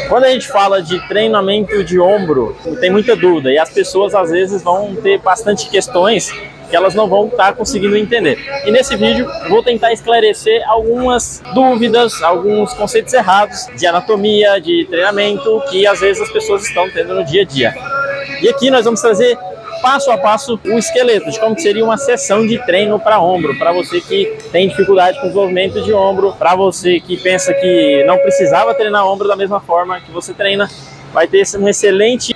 Quando a gente fala de treinamento de ombro, tem muita dúvida e as pessoas às vezes vão ter bastante questões que elas não vão estar conseguindo entender. E nesse vídeo vou tentar esclarecer algumas dúvidas, alguns conceitos errados de anatomia, de treinamento que às vezes as pessoas estão tendo no dia a dia. E aqui nós vamos trazer passo a passo o esqueleto de como que seria uma sessão de treino para ombro, para você que tem dificuldade com desenvolvimento de ombro, para você que pensa que não precisava treinar ombro da mesma forma que você treina, vai ter uma excelente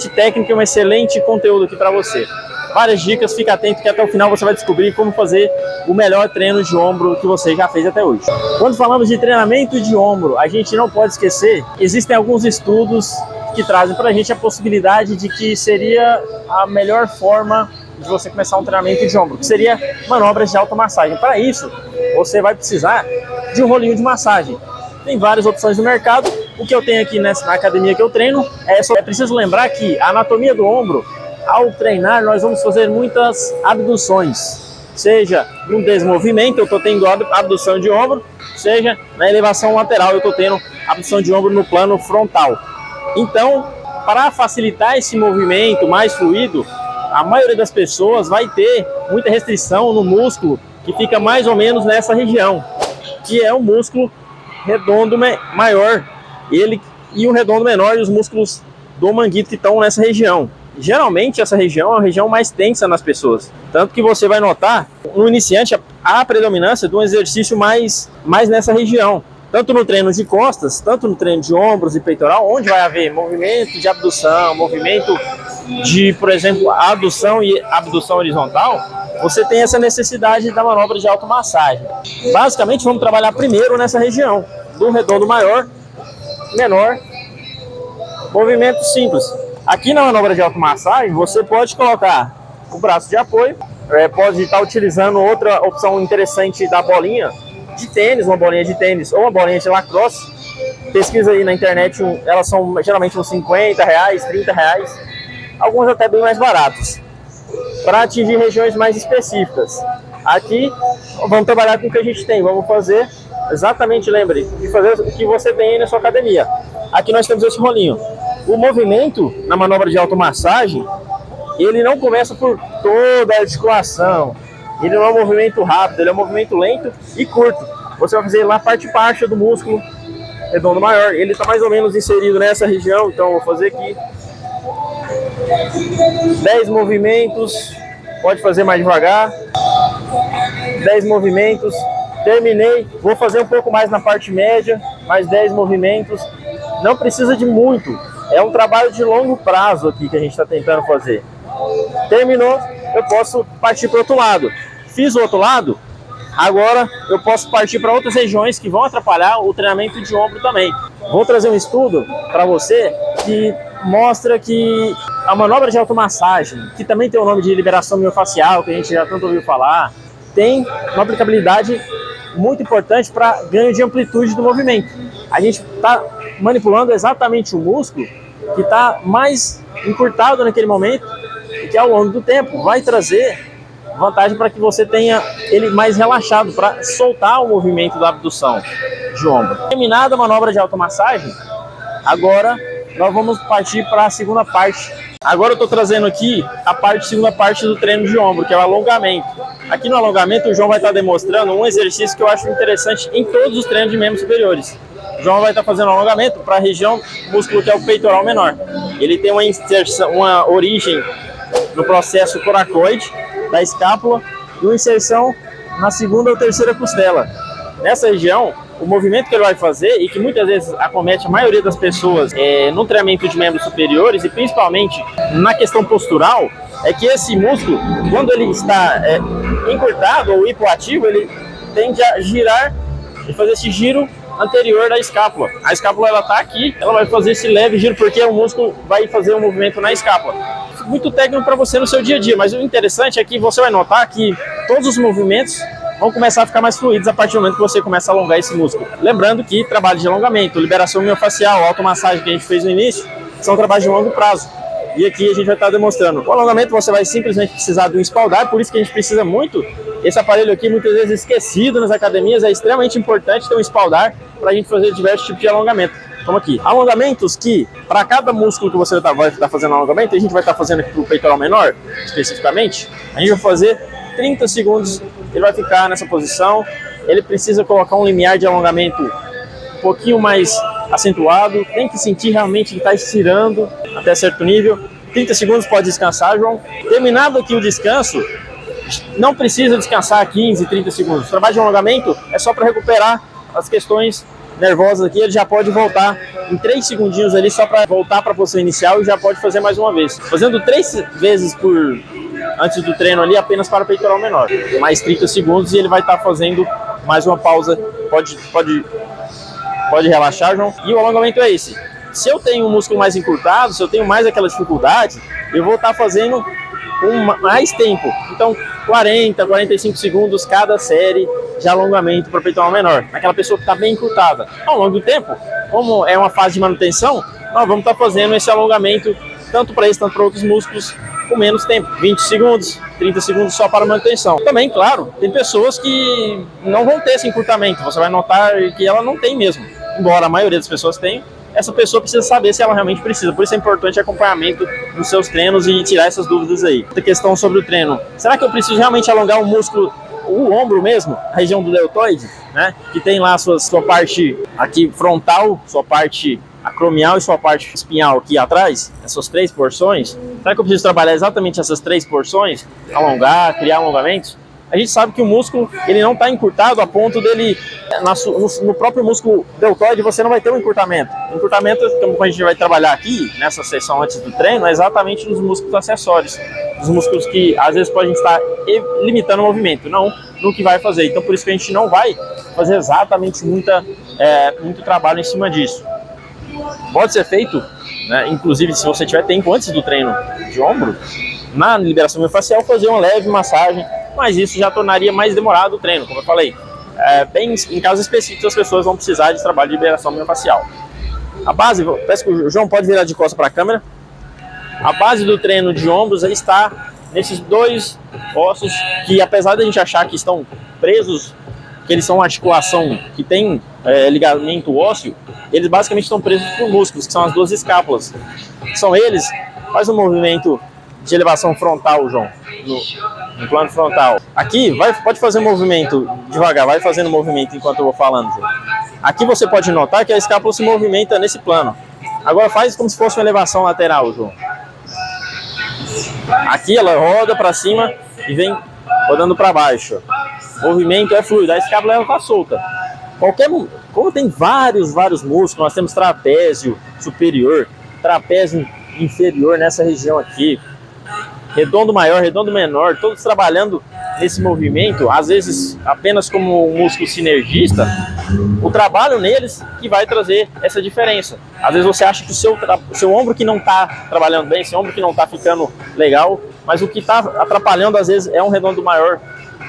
técnica e um excelente conteúdo aqui para você. Várias dicas, fica atento que até o final você vai descobrir como fazer o melhor treino de ombro que você já fez até hoje. Quando falamos de treinamento de ombro, a gente não pode esquecer, existem alguns estudos que trazem para a gente a possibilidade de que seria a melhor forma de você começar um treinamento de ombro, que seria manobras de automassagem. Para isso, você vai precisar de um rolinho de massagem. Tem várias opções no mercado. O que eu tenho aqui na academia que eu treino é preciso lembrar que a anatomia do ombro, ao treinar, nós vamos fazer muitas abduções. Seja no desmovimento, eu estou tendo abdução de ombro, seja na elevação lateral, eu estou tendo abdução de ombro no plano frontal. Então, para facilitar esse movimento mais fluido, a maioria das pessoas vai ter muita restrição no músculo que fica mais ou menos nessa região, que é o músculo redondo maior e o redondo menor e os músculos do manguito que estão nessa região. Geralmente essa região é a região mais tensa nas pessoas, tanto que você vai notar no iniciante a predominância de um exercício mais nessa região. Tanto no treino de costas, tanto no treino de ombros e peitoral, onde vai haver movimento de abdução, movimento de, por exemplo, adução e abdução horizontal, você tem essa necessidade da manobra de automassagem. Basicamente, vamos trabalhar primeiro nessa região, do redondo maior, menor, movimento simples. Aqui na manobra de automassagem, você pode colocar o braço de apoio, pode estar utilizando outra opção interessante da bolinha, de tênis, uma bolinha de tênis ou uma bolinha de lacrosse. Pesquisa aí na internet, elas são geralmente uns R$50, R$30, algumas até bem mais baratas, para atingir regiões mais específicas. Aqui vamos trabalhar com o que a gente tem, vamos fazer exatamente, lembre, de fazer o que você tem aí na sua academia. Aqui nós temos esse rolinho. O movimento na manobra de automassagem, ele não começa por toda a articulação. Ele não é um movimento rápido, ele é um movimento lento e curto. Você vai fazer lá a parte baixa do músculo redondo maior. Ele está mais ou menos inserido nessa região, então vou fazer aqui 10 movimentos, pode fazer mais devagar. 10 movimentos, terminei. Vou fazer um pouco mais na parte média, mais 10 movimentos. Não precisa de muito, é um trabalho de longo prazo aqui que a gente está tentando fazer. Terminou, eu posso partir para o outro lado. Fiz o outro lado, agora eu posso partir para outras regiões que vão atrapalhar o treinamento de ombro também. Vou trazer um estudo para você que mostra que a manobra de automassagem, que também tem o nome de liberação miofascial, que a gente já tanto ouviu falar, tem uma aplicabilidade muito importante para ganho de amplitude do movimento. A gente está manipulando exatamente o músculo que está mais encurtado naquele momento e que ao longo do tempo vai trazer vantagem para que você tenha ele mais relaxado, para soltar o movimento da abdução de ombro. Terminada a manobra de automassagem, agora nós vamos partir para a segunda parte. Agora eu estou trazendo aqui a segunda parte do treino de ombro, que é o alongamento. Aqui no alongamento o João vai estar demonstrando um exercício que eu acho interessante em todos os treinos de membros superiores. O João vai estar fazendo um alongamento para a região músculo que é o peitoral menor. Ele tem uma inserção, uma origem no processo coracoide da escápula e uma inserção na segunda ou terceira costela. Nessa região, o movimento que ele vai fazer, e que muitas vezes acomete a maioria das pessoas no treinamento de membros superiores, e principalmente na questão postural, é que esse músculo, quando ele está encurtado ou hipoativo, ele tende a girar e fazer esse giro anterior da escápula. A escápula ela está aqui, ela vai fazer esse leve giro porque o músculo vai fazer um movimento na escápula. Muito técnico para você no seu dia a dia, mas o interessante é que você vai notar que todos os movimentos vão começar a ficar mais fluidos a partir do momento que você começa a alongar esse músculo. Lembrando que trabalho de alongamento, liberação miofascial, automassagem que a gente fez no início, são trabalhos de longo prazo. E aqui a gente vai estar demonstrando. O alongamento você vai simplesmente precisar de um espaldar, por isso que a gente precisa muito. Esse aparelho aqui, muitas vezes esquecido nas academias, é extremamente importante ter um espaldar para a gente fazer diversos tipos de alongamento. Como aqui. Alongamentos que, para cada músculo que você vai estar fazendo alongamento, a gente vai estar fazendo aqui para o peitoral menor, especificamente, a gente vai fazer 30 segundos, ele vai ficar nessa posição, ele precisa colocar um limiar de alongamento um pouquinho mais acentuado, tem que sentir realmente que está estirando até certo nível. 30 segundos, pode descansar, João. Terminado aqui o descanso, não precisa descansar 15, 30 segundos. O trabalho de alongamento é só para recuperar as questões nervosas aqui, ele já pode voltar em 3 segundinhos ali, só para voltar para a posição inicial, e já pode fazer mais uma vez. Fazendo 3 vezes antes do treino ali, apenas para o peitoral menor. Mais 30 segundos e ele vai estar fazendo mais uma pausa. Pode relaxar, João. E o alongamento é esse. Se eu tenho um músculo mais encurtado, se eu tenho mais aquela dificuldade, eu vou estar fazendo mais tempo. Então, 40, 45 segundos cada série de alongamento para o peitoral menor. Aquela pessoa que está bem encurtada. Ao longo do tempo, como é uma fase de manutenção, nós vamos estar fazendo esse alongamento tanto para esse, tanto para outros músculos com menos tempo. 20 segundos, 30 segundos só para manutenção. Também, claro, tem pessoas que não vão ter esse encurtamento. Você vai notar que ela não tem mesmo. Embora a maioria das pessoas tenha, essa pessoa precisa saber se ela realmente precisa. Por isso é importante acompanhamento nos seus treinos e tirar essas dúvidas aí. Outra questão sobre o treino. Será que eu preciso realmente alongar o músculo, o ombro mesmo, a região do deltoide, né? Que tem lá sua parte aqui frontal, sua parte acromial e sua parte espinhal aqui atrás, essas 3 porções. Será que eu preciso trabalhar exatamente essas 3 porções? Alongar, criar alongamentos? A gente sabe que o músculo, ele não está encurtado a ponto dele, no próprio músculo deltoide, você não vai ter um encurtamento. O encurtamento, como a gente vai trabalhar aqui, nessa sessão antes do treino, é exatamente nos músculos acessórios. Os músculos que, às vezes, podem estar limitando o movimento, não no que vai fazer. Então, por isso que a gente não vai fazer exatamente muito trabalho em cima disso. Pode ser feito, né, inclusive, se você tiver tempo antes do treino de ombro, na liberação miofascial, fazer uma leve massagem, mas isso já tornaria mais demorado o treino, como eu falei. Bem, em casos específicos, as pessoas vão precisar de trabalho de liberação miofascial. A base, peço que o João pode virar de costas para a câmera. A base do treino de ombros está nesses 2 ossos que, apesar de a gente achar que estão presos, que eles são uma articulação que tem ligamento ósseo, eles basicamente estão presos por músculos, que são as 2 escápulas. São eles, faz um movimento de elevação frontal, João, no plano frontal. Aqui, pode fazer um movimento devagar, vai fazendo um movimento enquanto eu vou falando, João. Aqui você pode notar que a escápula se movimenta nesse plano. Agora faz como se fosse uma elevação lateral, João. Aqui ela roda para cima e vem rodando para baixo. O movimento é fluido, a escápula está solta. Como tem vários músculos, nós temos trapézio superior, trapézio inferior nessa região aqui, redondo maior, redondo menor, todos trabalhando nesse movimento, às vezes apenas como um músculo sinergista. O trabalho neles que vai trazer essa diferença. Às vezes você acha que o seu ombro que não está trabalhando bem, seu ombro que não está ficando legal, mas o que está atrapalhando às vezes é um redondo maior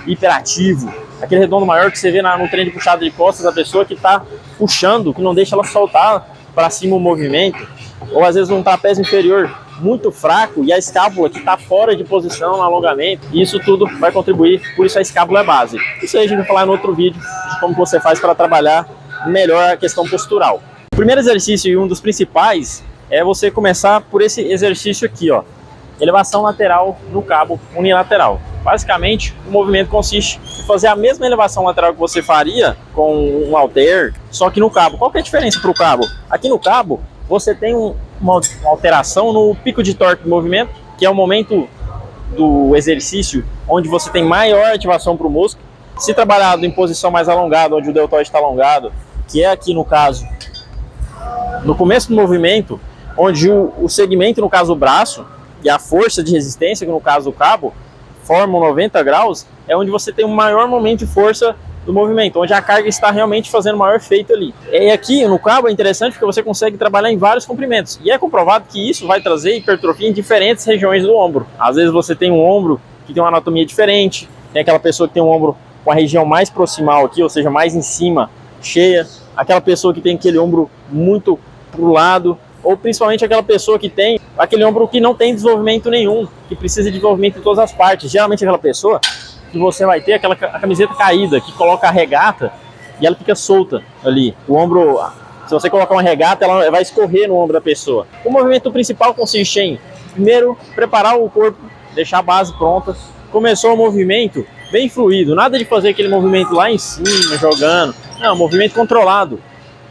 hiperativo, aquele redondo maior que você vê no treino de puxada de costas, a pessoa que está puxando, que não deixa ela soltar para cima o movimento, ou às vezes um trapézio inferior muito fraco e a escápula que está fora de posição no alongamento. E isso tudo vai contribuir, por isso a escápula é base. Isso aí a gente vai falar no outro vídeo de como você faz para trabalhar melhor a questão postural. O primeiro exercício e um dos principais é você começar por esse exercício aqui, ó, elevação lateral no cabo unilateral. Basicamente, o movimento consiste em fazer a mesma elevação lateral que você faria com um halter, só que no cabo. Qual que é a diferença para o cabo? Aqui no cabo, você tem uma alteração no pico de torque do movimento, que é o momento do exercício onde você tem maior ativação para o músculo. Se trabalhado em posição mais alongada, onde o deltoide está alongado, que é aqui no caso, no começo do movimento, onde o segmento, no caso o braço, e a força de resistência, que no caso o cabo, formam 90 graus, é onde você tem o maior momento de força do movimento, onde a carga está realmente fazendo o maior efeito ali. E aqui no cabo é interessante porque você consegue trabalhar em vários comprimentos. E é comprovado que isso vai trazer hipertrofia em diferentes regiões do ombro. Às vezes você tem um ombro que tem uma anatomia diferente, tem aquela pessoa que tem um ombro com a região mais proximal aqui, ou seja, mais em cima, cheia. Aquela pessoa que tem aquele ombro muito pro lado, ou principalmente aquela pessoa que tem aquele ombro que não tem desenvolvimento nenhum, que precisa de desenvolvimento em todas as partes. Geralmente aquela pessoa que você vai ter a camiseta caída, que coloca a regata e ela fica solta ali. O ombro Se você colocar uma regata, ela vai escorrer no ombro da pessoa. O movimento principal consiste em, primeiro, preparar o corpo, deixar a base pronta. Começou o movimento bem fluido, nada de fazer aquele movimento lá em cima, jogando. Não, movimento controlado.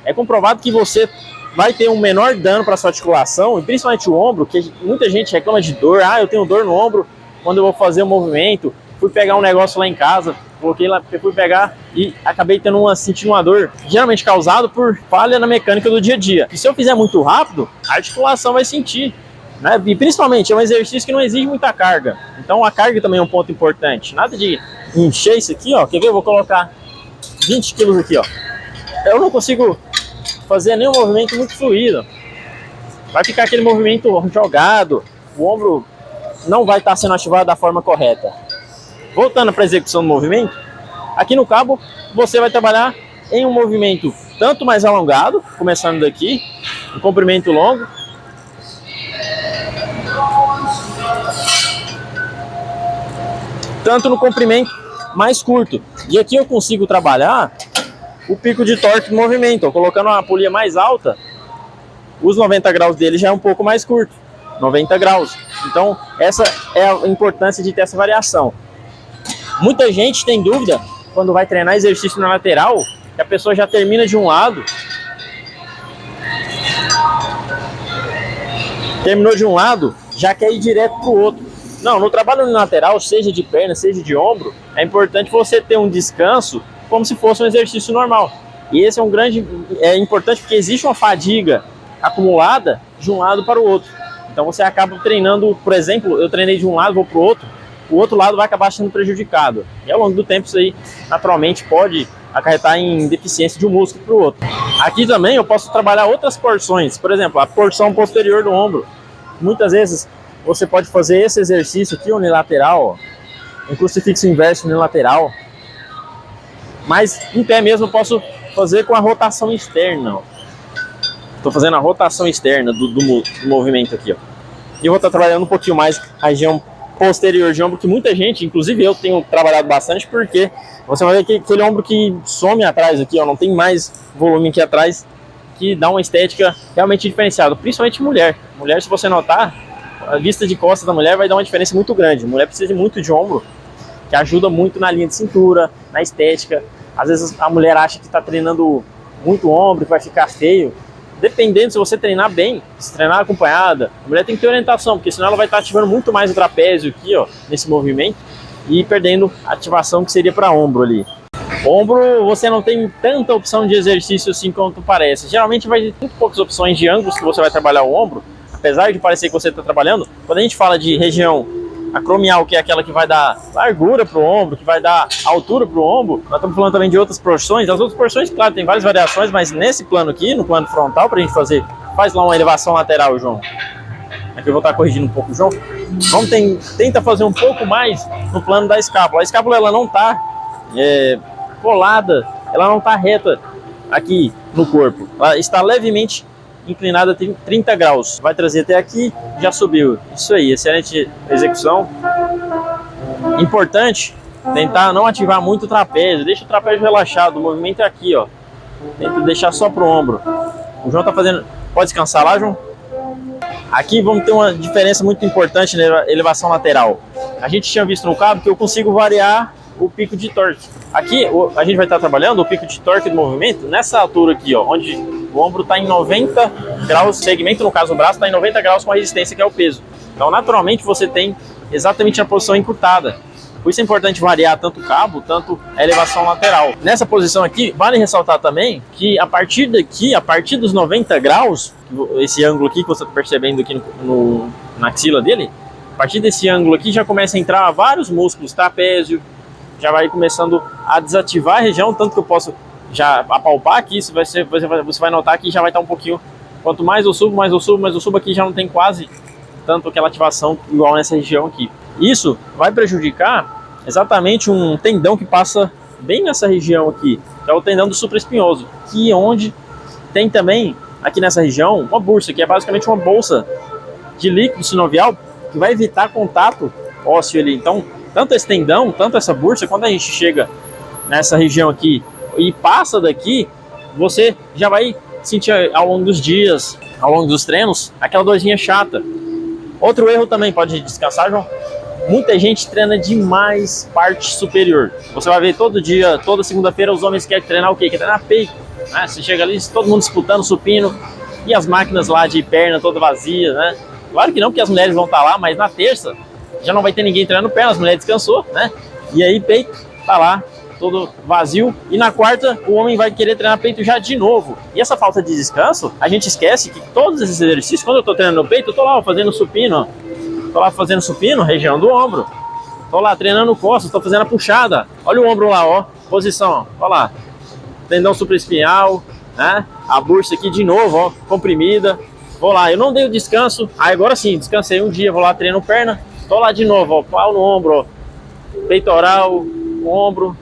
É comprovado que você vai ter um menor dano para sua articulação, e principalmente o ombro, que muita gente reclama de dor. Ah, eu tenho dor no ombro quando eu vou fazer o movimento. Fui pegar um negócio lá em casa, coloquei lá, fui pegar e acabei sentindo uma dor, geralmente causado por falha na mecânica do dia a dia. E se eu fizer muito rápido, a articulação vai sentir, né? E principalmente é um exercício que não exige muita carga. Então a carga também é um ponto importante. Nada de encher isso aqui, ó. Quer ver? Eu vou colocar 20 quilos aqui, ó. Eu não consigo fazer nenhum movimento muito fluido. Vai ficar aquele movimento jogado, o ombro não vai estar sendo ativado da forma correta. Voltando para a execução do movimento, aqui no cabo você vai trabalhar em um movimento tanto mais alongado, começando daqui, um comprimento longo, tanto no comprimento mais curto. E aqui eu consigo trabalhar o pico de torque do movimento, ó, colocando uma polia mais alta, os 90 graus dele já é um pouco mais curto, 90 graus. Então essa é a importância de ter essa variação. Muita gente tem dúvida quando vai treinar exercício na lateral, que a pessoa já termina de um lado, terminou de um lado, já quer ir direto para o outro. Não, no trabalho no lateral, seja de perna, seja de ombro, é importante você ter um descanso como se fosse um exercício normal. E esse é importante porque existe uma fadiga acumulada de um lado para o outro. Então você acaba treinando, por exemplo, eu treinei de um lado, vou para o outro lado vai acabar sendo prejudicado. E ao longo do tempo isso aí naturalmente pode acarretar em deficiência de um músculo para o outro. Aqui também eu posso trabalhar outras porções, por exemplo, a porção posterior do ombro. Muitas vezes você pode fazer esse exercício aqui unilateral, ó, um crucifixo inverso unilateral. Mas em pé mesmo eu posso fazer com a rotação externa. Estou fazendo a rotação externa do movimento aqui, ó. E eu vou estar trabalhando um pouquinho mais a região posterior de ombro, que muita gente, inclusive eu, tenho trabalhado bastante, porque você vai ver que aquele ombro que some atrás aqui, ó, não tem mais volume aqui atrás, que dá uma estética realmente diferenciada, principalmente mulher. Mulher, se você notar, a vista de costas da mulher vai dar uma diferença muito grande. A mulher precisa muito de ombro, que ajuda muito na linha de cintura, na estética. Às vezes a mulher acha que está treinando muito ombro, que vai ficar feio. Dependendo, se você treinar bem, se treinar acompanhada, a mulher tem que ter orientação, porque senão ela vai estar ativando muito mais o trapézio aqui, ó, nesse movimento, e perdendo a ativação que seria para ombro ali. Ombro, você não tem tanta opção de exercício assim quanto parece. Geralmente vai ter muito poucas opções de ângulos que você vai trabalhar o ombro, apesar de parecer que você está trabalhando. Quando a gente fala de região acromial, que é aquela que vai dar largura para o ombro, que vai dar altura para o ombro, nós estamos falando também de outras porções. As outras porções, claro, tem várias variações, mas nesse plano aqui, no plano frontal, para a gente fazer, faz lá uma elevação lateral, João. Aqui eu vou estar corrigindo um pouco o João. Vamos tenta fazer um pouco mais no plano da escápula. A escápula ela não está colada, ela não está reta aqui no corpo. Ela está levemente inclinada a 30 graus. Vai trazer até aqui, já subiu. Isso aí, excelente execução. Importante tentar não ativar muito o trapézio. Deixa o trapézio relaxado, o movimento é aqui, ó. Tenta deixar só pro ombro. O João tá fazendo... Pode descansar lá, João? Aqui vamos ter uma diferença muito importante na elevação lateral. A gente tinha visto no cabo que eu consigo variar o pico de torque. Aqui a gente vai estar trabalhando o pico de torque do movimento nessa altura aqui, ó, onde o ombro está em 90 graus, o segmento, no caso o braço, está em 90 graus com a resistência que é o peso. Então naturalmente você tem exatamente a posição encurtada. Por isso é importante variar tanto o cabo, tanto a elevação lateral. Nessa posição aqui, vale ressaltar também que a partir daqui, a partir dos 90 graus, esse ângulo aqui que você está percebendo aqui na axila dele, a partir desse ângulo aqui já começa a entrar vários músculos, trapézio, já vai começando a desativar a região, tanto que eu posso já apalpar aqui, você vai notar que já vai estar um pouquinho, quanto mais eu subo, aqui já não tem quase tanto aquela ativação igual nessa região aqui. Isso vai prejudicar exatamente um tendão que passa bem nessa região aqui, que é o tendão do supraespinhoso, que é onde tem também, aqui nessa região, uma bursa, que é basicamente uma bolsa de líquido sinovial, que vai evitar contato ósseo ali. Então, tanto esse tendão, tanto essa bursa, quando a gente chega nessa região aqui e passa daqui, você já vai sentir ao longo dos dias, ao longo dos treinos, aquela dorzinha chata. Outro erro também, pode descansar, João? Muita gente treina demais parte superior. Você vai ver todo dia, toda segunda-feira, os homens querem treinar o quê? Quer treinar peito. Né? Você chega ali, todo mundo disputando supino, e as máquinas lá de perna toda vazia, né? Claro que não, porque as mulheres vão estar lá, mas na terça já não vai ter ninguém treinando perna, as mulheres descansou, né? E aí peito tá lá, todo vazio. E na quarta, o homem vai querer treinar peito já de novo. E essa falta de descanso, a gente esquece que todos esses exercícios, quando eu tô treinando peito, eu tô lá fazendo supino, ó. Tô lá fazendo supino, região do ombro. Tô lá treinando costas, tô fazendo a puxada. Olha o ombro lá, ó. Posição, ó. Olha lá. Tendão supraespinhal, né? A bursa aqui de novo, ó. Comprimida. Vou lá, eu não dei o descanso. Aí agora sim, descansei um dia, vou lá, treino perna. Tô lá de novo, ó. Pau no ombro, ó. Peitoral, ombro.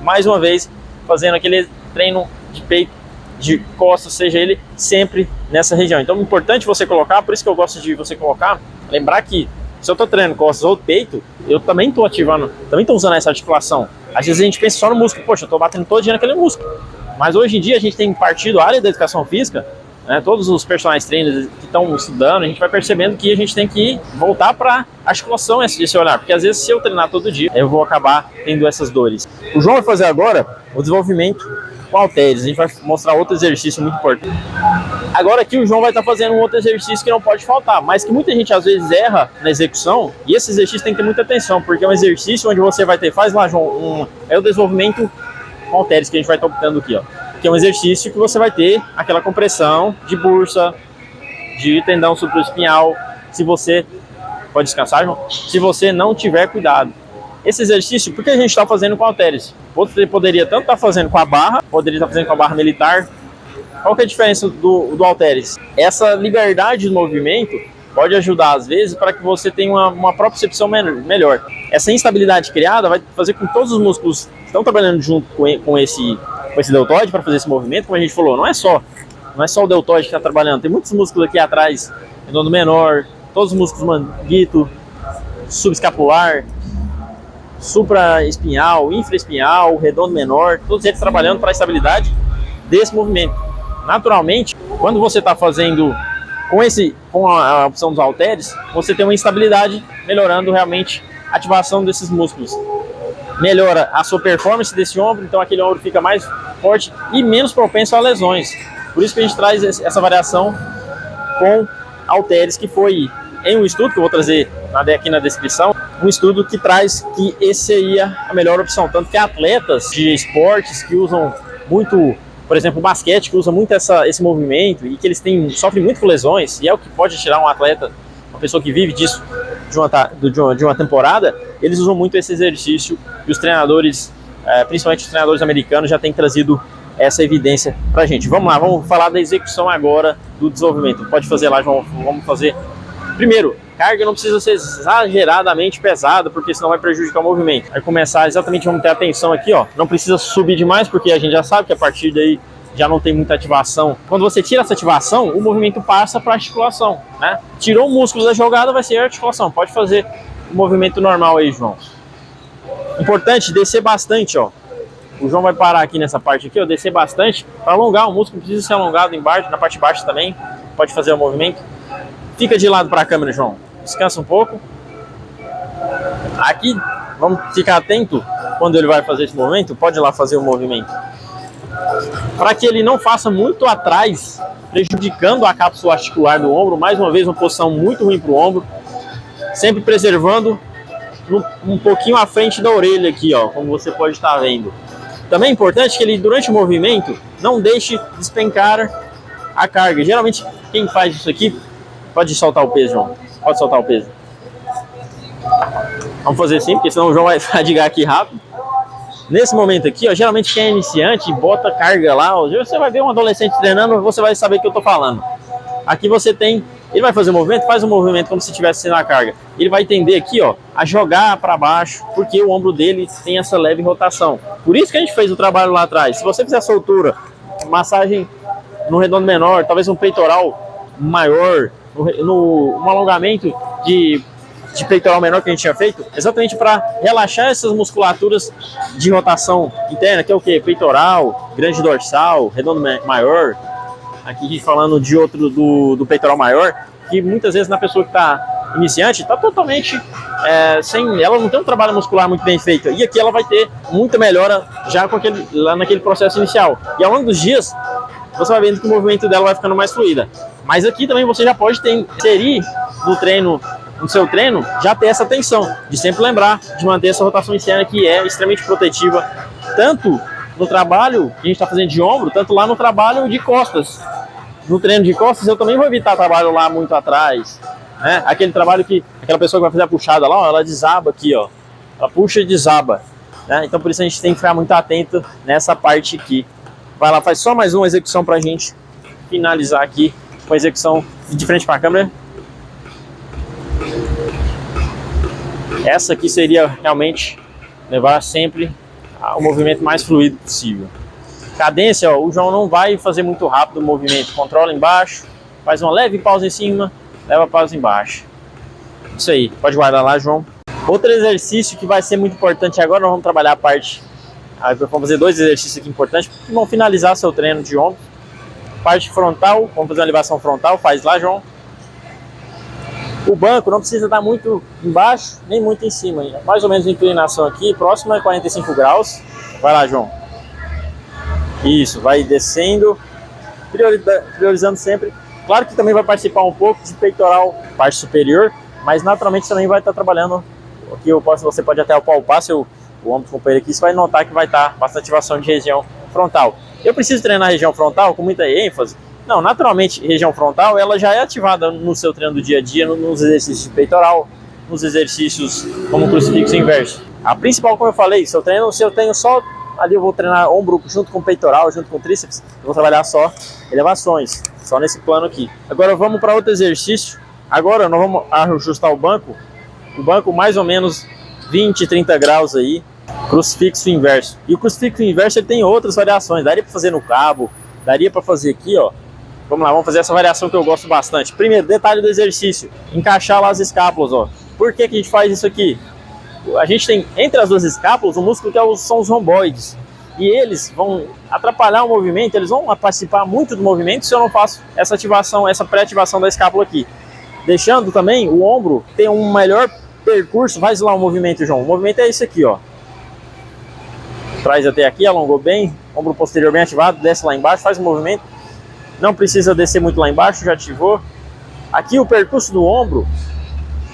Mais uma vez, fazendo aquele treino de peito, de costas, seja ele sempre nessa região. Então é importante você colocar, por isso que eu gosto de você colocar, lembrar que se eu tô treinando costas ou peito, eu também tô ativando, também tô usando essa articulação. Às vezes a gente pensa só no músculo, poxa, eu tô batendo todo dia naquele músculo. Mas hoje em dia a gente tem partido a área da educação física, né, todos os personal trainers que estão estudando, a gente vai percebendo que a gente tem que voltar para articulação esse olhar, porque às vezes se eu treinar todo dia, eu vou acabar tendo essas dores. O João vai fazer agora o desenvolvimento com halteres, a gente vai mostrar outro exercício muito importante. Agora aqui o João vai estar fazendo um outro exercício que não pode faltar, mas que muita gente às vezes erra na execução, e esse exercício tem que ter muita atenção, porque é um exercício onde você vai ter, faz lá, João, é o desenvolvimento com halteres que a gente vai estar optando aqui, ó. Que é um exercício que você vai ter aquela compressão de bursa, de tendão supraespinhal, se você, pode descansar, João, se você não tiver cuidado. Esse exercício, por que a gente está fazendo com halteres? Você poderia tanto estar fazendo com a barra, poderia estar fazendo com a barra militar. Qual que é a diferença do halteres? Essa liberdade de movimento pode ajudar, às vezes, para que você tenha uma propriocepção melhor. Essa instabilidade criada vai fazer com que todos os músculos que estão trabalhando junto com esse deltoide para fazer esse movimento, como a gente falou, não é só o deltoide que está trabalhando, tem muitos músculos aqui atrás, redondo menor, todos os músculos manguito, subescapular, supraespinhal, infraespinhal, redondo menor, todos eles trabalhando para a estabilidade desse movimento. Naturalmente, quando você está fazendo com a opção dos halteres, você tem uma instabilidade, melhorando realmente a ativação desses músculos. Melhora a sua performance desse ombro, então aquele ombro fica mais forte e menos propenso a lesões. Por isso que a gente traz essa variação com halteres, que foi em um estudo que eu vou trazer aqui na descrição, um estudo que traz que esse seria a melhor opção, tanto que atletas de esportes que usam muito, por exemplo, o basquete, que usa muito esse movimento e que eles sofrem muito com lesões, e é o que pode tirar um atleta, uma pessoa que vive disso de uma temporada, eles usam muito esse exercício, e os treinadores, principalmente os treinadores americanos, já têm trazido essa evidência pra gente. Vamos lá, vamos falar da execução agora do desenvolvimento. Pode fazer lá, João, vamos fazer. Primeiro, carga não precisa ser exageradamente pesada, porque senão vai prejudicar o movimento. Vai começar exatamente, vamos ter atenção aqui, ó. Não precisa subir demais, porque a gente já sabe que a partir daí já não tem muita ativação. Quando você tira essa ativação, o movimento passa para a articulação, né? Tirou o músculo da jogada, vai ser a articulação. Pode fazer o movimento normal aí, João. Importante descer bastante, ó. O João vai parar aqui nessa parte aqui, ó, descer bastante para alongar o músculo. Precisa ser alongado embaixo, na parte de baixo também. Pode fazer o movimento. Fica de lado para a câmera, João. Descansa um pouco. Aqui, vamos ficar atento quando ele vai fazer esse movimento. Pode ir lá fazer o movimento. Para que ele não faça muito atrás, prejudicando a cápsula articular do ombro. Mais uma vez, uma posição muito ruim para o ombro. Sempre preservando um pouquinho à frente da orelha aqui, ó, como você pode estar vendo. Também é importante que ele, durante o movimento, não deixe despencar a carga. Geralmente, quem faz isso aqui, pode soltar o peso, João. Pode soltar o peso. Vamos fazer assim, porque senão o João vai fadigar aqui rápido. Nesse momento aqui, ó, geralmente quem é iniciante bota carga lá. Ó, você vai ver um adolescente treinando, você vai saber o que eu tô falando. Aqui você tem, ele vai fazer o movimento, faz o movimento como se estivesse sendo a carga. Ele vai tender aqui, ó, a jogar para baixo, porque o ombro dele tem essa leve rotação. Por isso que a gente fez o trabalho lá atrás. Se você fizer soltura, massagem no redondo menor, talvez um peitoral maior, um alongamento de peitoral menor que a gente tinha feito, exatamente para relaxar essas musculaturas de rotação interna, que é o que? Peitoral, grande dorsal, redondo maior, aqui falando de outro do peitoral maior, que muitas vezes na pessoa que está iniciante, está totalmente ela não tem um trabalho muscular muito bem feito, e aqui ela vai ter muita melhora já com lá naquele processo inicial, e ao longo dos dias você vai vendo que o movimento dela vai ficando mais fluida. Mas aqui também você já pode inserir no seu treino, já ter essa atenção de sempre lembrar de manter essa rotação interna, que é extremamente protetiva, tanto no trabalho que a gente está fazendo de ombro, tanto lá no trabalho de costas. No treino de costas eu também vou evitar trabalho lá muito atrás, né? Aquele trabalho que aquela pessoa que vai fazer a puxada lá, ó, ela desaba aqui, ó, ela puxa e desaba, né? Então por isso a gente tem que ficar muito atento nessa parte aqui. Vai lá, faz só mais uma execução pra gente finalizar aqui com a execução de frente para a câmera. Essa aqui seria realmente levar sempre o movimento mais fluido possível. Cadência, ó, o João não vai fazer muito rápido o movimento. Controla embaixo, faz uma leve pausa em cima, leva a pausa embaixo. Isso aí, pode guardar lá, João. Outro exercício que vai ser muito importante agora, nós vamos trabalhar a parte... Vamos fazer 2 exercícios aqui importantes que vão finalizar seu treino de ombro. Parte frontal, vamos fazer uma elevação frontal, faz lá, João. O banco não precisa estar muito embaixo, nem muito em cima. Mais ou menos a inclinação aqui, próxima a 45 graus. Vai lá, João. Isso, vai descendo, priorizando sempre. Claro que também vai participar um pouco de peitoral, parte superior, mas naturalmente também vai estar trabalhando. Aqui você pode até palpar o ombro do companheiro aqui, você vai notar que vai estar bastante ativação de região frontal. Eu preciso treinar a região frontal com muita ênfase? Não, naturalmente, região frontal ela já é ativada no seu treino do dia a dia, nos exercícios de peitoral, nos exercícios como crucifixo inverso. A principal, como eu falei, se eu tenho só ali, eu vou treinar ombro junto com peitoral, junto com tríceps, eu vou trabalhar só elevações, só nesse plano aqui. Agora vamos para outro exercício. Agora nós vamos ajustar o banco mais ou menos 20, 30 graus aí, crucifixo inverso. E o crucifixo inverso ele tem outras variações, daria para fazer no cabo, daria para fazer aqui, ó. Vamos lá, vamos fazer essa variação que eu gosto bastante. Primeiro, detalhe do exercício, encaixar lá as escápulas, ó. Por que que a gente faz isso aqui? A gente tem entre as duas escápulas um músculo que são os romboides. E eles vão atrapalhar o movimento, eles vão participar muito do movimento se eu não faço essa ativação, essa pré-ativação da escápula aqui. Deixando também o ombro ter um melhor percurso. Faz lá o movimento, João. O movimento é esse aqui, ó. Traz até aqui, alongou bem, ombro posterior bem ativado, desce lá embaixo, faz o movimento. Não precisa descer muito lá embaixo, já ativou. Aqui o percurso do ombro,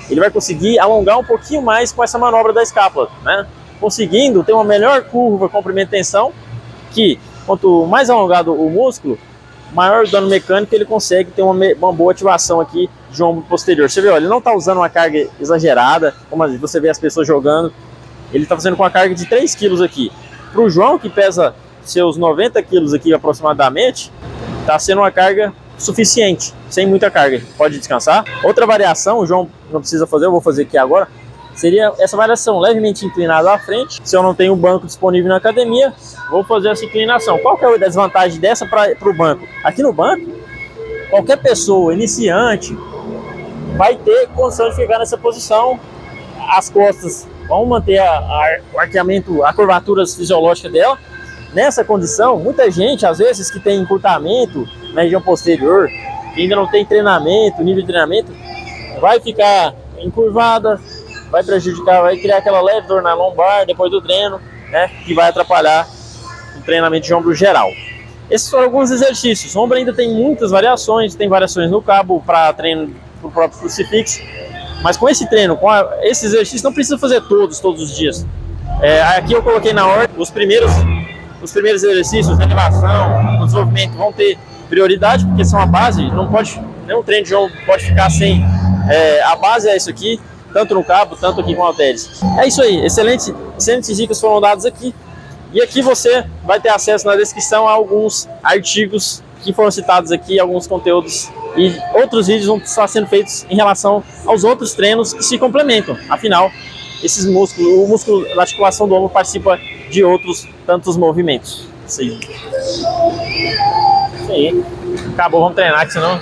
ele vai conseguir alongar um pouquinho mais com essa manobra da escápula, né? Conseguindo ter uma melhor curva, comprimento e tensão, que quanto mais alongado o músculo, maior dano mecânico ele consegue ter uma boa ativação aqui de ombro posterior. Você vê, ó, ele não está usando uma carga exagerada, como você vê as pessoas jogando. Ele está fazendo com uma carga de 3 kg aqui. Para o João, que pesa seus 90 kg aqui aproximadamente, está sendo uma carga suficiente, sem muita carga. Pode descansar. Outra variação, o João não precisa fazer, eu vou fazer aqui agora, seria essa variação levemente inclinada à frente. Se eu não tenho um banco disponível na academia, vou fazer essa inclinação. Qual que é a desvantagem dessa para o banco? Aqui no banco, qualquer pessoa iniciante vai ter condição de ficar nessa posição. As costas vão manter o arqueamento, a curvatura fisiológica dela. Nessa condição, muita gente, às vezes, que tem encurtamento na região posterior, que ainda não tem treinamento, nível de treinamento, vai ficar encurvada, vai prejudicar, vai criar aquela leve dor na lombar depois do treino, né, que vai atrapalhar o treinamento de ombro geral. Esses foram alguns exercícios. O ombro ainda tem muitas variações, tem variações no cabo para treino do próprio crucifixo, mas com esse treino, esse exercício, não precisa fazer todos os dias. Aqui eu coloquei na ordem os primeiros exercícios, a elevação, o desenvolvimento vão ter prioridade, porque são a base, nenhum treino de ombro pode ficar sem. A base é isso aqui, tanto no cabo, tanto aqui com halteres. É isso aí, excelentes dicas foram dadas aqui. E aqui você vai ter acesso na descrição a alguns artigos que foram citados aqui, alguns conteúdos e outros vídeos vão estar sendo feitos em relação aos outros treinos que se complementam. Afinal, o músculo da articulação do ombro participa de outros tantos movimentos. Isso aí. Acabou, vamos treinar, que senão...